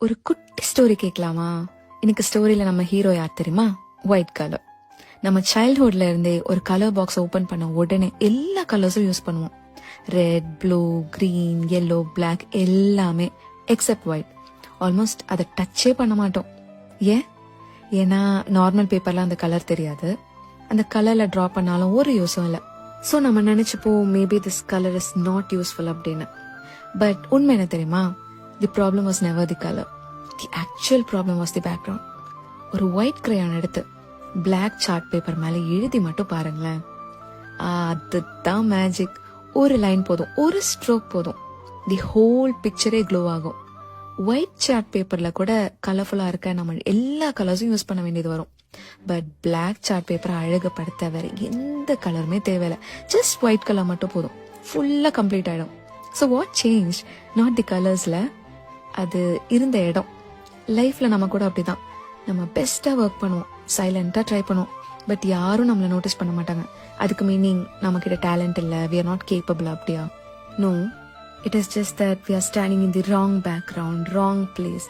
ஒரு குட்டி ஸ்டோரி கேட்கலாமா? எனக்கு ஸ்டோரியில நம்ம ஹீரோ யார் தெரியுமா? White colour. நம்ம சைல்ட்ஹுட்ல இருந்தே ஒரு கலர் பாக்ஸ் ஓபன் பண்ண உடனே எல்லா கலர்ஸும் யூஸ் பண்ணுவோம். Red, blue, green, yellow, black எல்லாமே எக்ஸப்ட் ஒயிட். ஆல்மோஸ்ட் அதை டச்சே பண்ண மாட்டோம். ஏன்னா நார்மல் பேப்பர்ல அந்த கலர் தெரியாது. அந்த கலர்ல டிரா பண்ணாலும் ஒரு யூஸும் இல்லை. ஸோ நம்ம நினைச்சுப்போம் maybe this colour is not useful அப்படின்னு. பட் உண்மை என்ன தெரியுமா? The problem was never the colour. The actual problem was the background. ஒரு ஒயிட் கிரேயான் எடுத்து பிளாக் சார்ட் பேப்பர் மேல எழுதி மட்டும் பாருங்களேன். அதுதான் மேஜிக். ஒரு லைன் போதும், ஒரு ஸ்ட்ரோக் போதும், தி ஹோல் பிக்சரே க்ளோ ஆகும். ஒயிட் சார்ட் பேப்பர்ல கூட கலர்ஃபுல்லா இருக்க நம்ம எல்லா கலர்ஸும் யூஸ் பண்ண வேண்டியது வரும். பட் பிளாக் சார்ட் பேப்பரை அழகுபடுத்த வேற எந்த கலருமே தேவையில்லை. ஜஸ்ட் ஒயிட் கலர் மட்டும் போதும், ஃபுல்லா கம்ப்ளீட் ஆயிடும். So what change? Not the கலர்ஸ்ல, அது இருந்த இடம். லைஃப்ல நம்ம கூட அப்படிதான். நம்ம பெஸ்டா ஒர்க் பண்ணுவோம், சைலண்டா ட்ரை பண்ணுவோம், பட் யாரும் நம்மள நோட்டீஸ் பண்ண மாட்டாங்க. அதுக்கு மீனிங் நம்ம கிட்ட டேலண்ட் இல்ல, we are not capable அப்படியா? No, it is just that we are standing in the wrong background, wrong place.